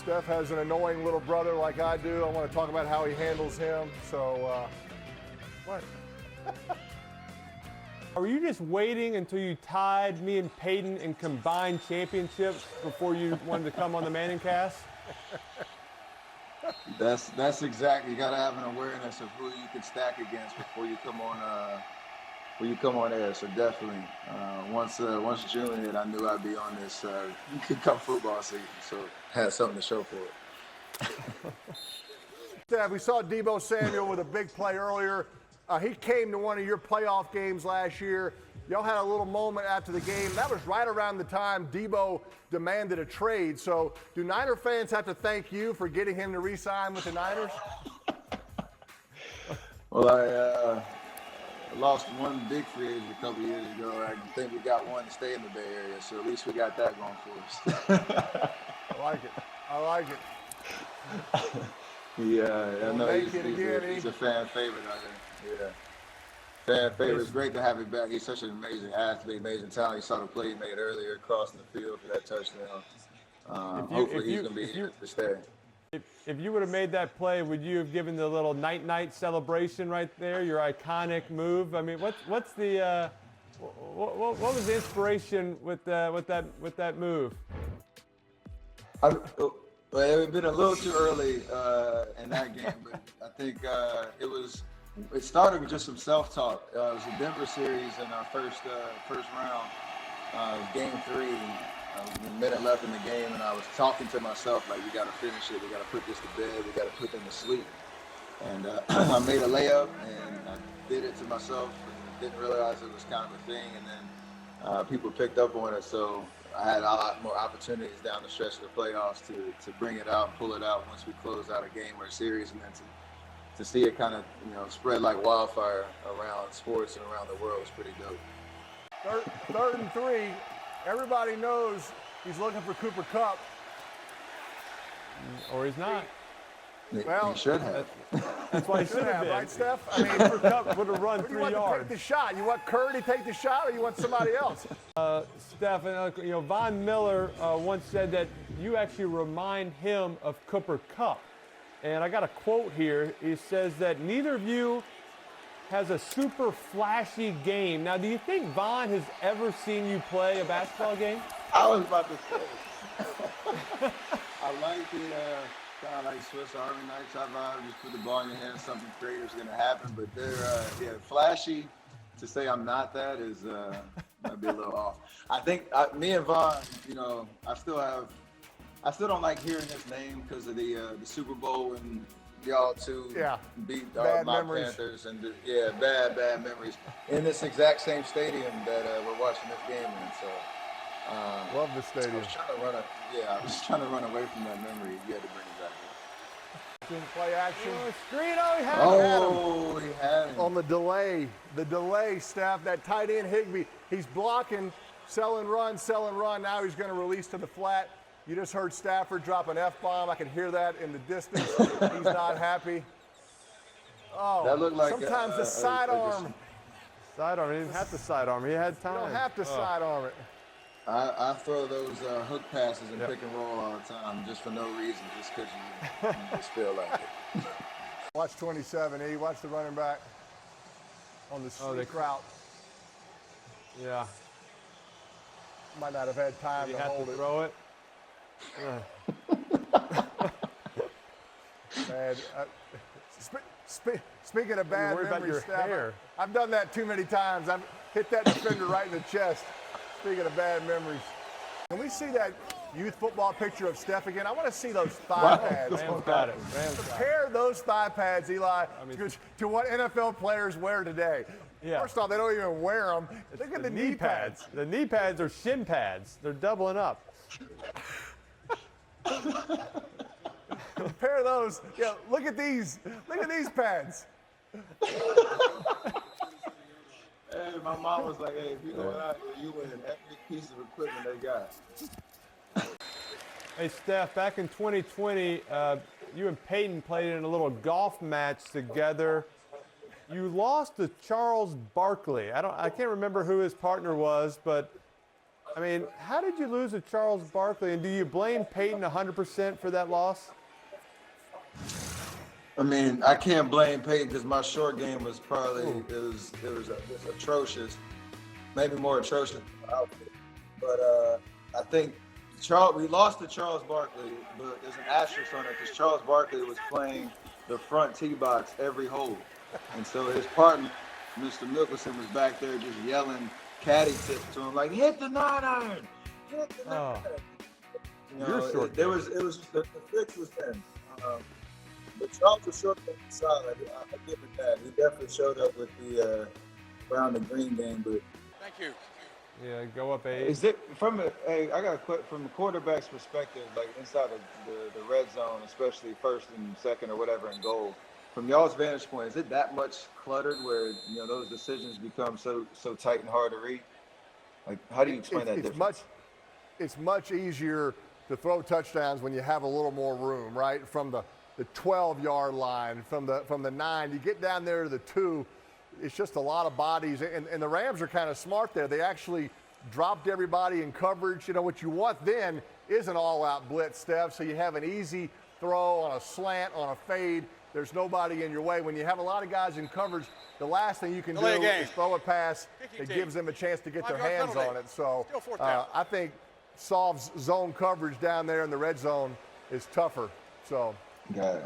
Steph has an annoying little brother like I do. I want to talk about how he handles him. So, what? Were you just waiting until you tied me and Peyton in combined championships before you wanted to come on the ManningCast? That's exactly. You got to have an awareness of who you can stack against before you come on. Air. So definitely, once June hit, I knew I'd be on this come football season. So had something to show for it. Steph, we saw Deebo Samuel with a big play earlier. He came to one of your playoff games last year. Y'all had a little moment after the game. That was right around the time Deebo demanded a trade. So do Niner fans have to thank you for getting him to re-sign with the Niners? Well, I lost one big free agent a couple years ago. I think we got one to stay in the Bay Area, so at least we got that going for us. I like it. Yeah, I know he's a fan favorite out there. Yeah. Fan favorite. It's great to have him back. He's such an amazing athlete, amazing talent. You saw the play he made earlier crossing the field for that touchdown. Hopefully he's going to be here to stay. If you would have made that play, would you have given the little night-night celebration right there, your iconic move? I mean, what's the what was the inspiration with that move? Well, it had been a little too early in that game, but I think it started with just some self-talk. It was a Denver series in our first round, game 3. A minute left in the game, and I was talking to myself like, we got to finish it. We got to put this to bed. We got to put them to sleep. And I made a layup, and I did it to myself and didn't realize it was kind of a thing. And then people picked up on it, so I had a lot more opportunities down the stretch of the playoffs to bring it out and pull it out once we closed out a game or a series, and then to see it kind of spread like wildfire around sports and around the world was pretty dope. Third and 3. Everybody knows he's looking for Cooper Kupp. Or he's not. Well, he should have. That's why he should have, right, Steph? I mean, Cooper Kupp would have run 3 yards. You want to take the shot? You want Kerr to take the shot, or you want somebody else? Steph, Von Miller once said that you actually remind him of Cooper Kupp. And I got a quote here. He says that neither of you has a super flashy game. Now, do you think Von has ever seen you play a basketball game? I was about to say. I like the kind of like Swiss Army knife type vibe. Just put the ball in your hand, something creative is going to happen. But they're flashy. To say I'm not that is might be a little off. I think me and Von, I still don't like hearing his name because of the Super Bowl and y'all two beat my Panthers and bad memories in this exact same stadium that we're watching this game in. So love the stadium. I was trying to run away from that memory. You had to bring it back. Play action. Screen. He had him. On the delay, Steph. That tight end Higbee. He's blocking, sell and run. Now he's going to release to the flat. You just heard Stafford drop an F-bomb. I can hear that in the distance. He's not happy. Oh, that looked like sometimes the sidearm. Sidearm. He didn't have to sidearm. He had time. You don't have to sidearm it. I throw those hook passes and pick and roll all the time just for no reason, just because you just feel like it. Watch 27, Watch the running back on the sneak route. Yeah. Might not have had time to hold it. Throw it. Bad. Speaking of bad memories, Steph, I've done that too many times. I've hit that defender right in the chest. Speaking of bad memories. Can we see that youth football picture of Steph again? I want to see those thigh pads. Compare those thigh pads, Eli, to what NFL players wear today. Yeah. First off, they don't even wear them. Look at the knee pads. The knee pads are shin pads. They're doubling up. Compare those. Yeah, look at these. Look at these pads. Hey, my mom was like, hey, if you go out here, you win every piece of equipment they got. Hey, Steph, back in 2020, you and Peyton played in a little golf match together. You lost to Charles Barkley. I can't remember who his partner was, but I mean, how did you lose to Charles Barkley, and do you blame Peyton 100% for that loss? I mean, I can't blame Peyton because my short game was probably it was atrocious, maybe more atrocious than my outfit. But I think we lost to Charles Barkley, but there's an asterisk on it because Charles Barkley was playing the front tee box every hole, and so his partner, Mr. Mickelson, was back there just yelling caddy tips to him like, "Hit the 9-iron, hit the 9-iron." You know, it was the fix was then. But Charles was short game solid. I give him that. He definitely showed up with the brown and green game. But thank you. Yeah, go up 8. Is it I got a question from the quarterback's perspective, like inside the red zone, especially first and second or whatever in goal. From y'all's vantage point, is it that much cluttered where those decisions become so tight and hard to read? Like, how do you explain that difference? It's much easier to throw touchdowns when you have a little more room, right? From the 12-yard line, from the 9, you get down there to the 2. It's just a lot of bodies, and the Rams are kind of smart there. They actually dropped everybody in coverage. What you want then is an all-out blitz, Steph, so you have an easy throw on a slant, on a fade. There's nobody in your way. When you have a lot of guys in coverage, the last thing you can do is throw a pass that gives them a chance to get their hands on it. So I think Sauve's zone coverage down there in the red zone is tougher. So. Got it.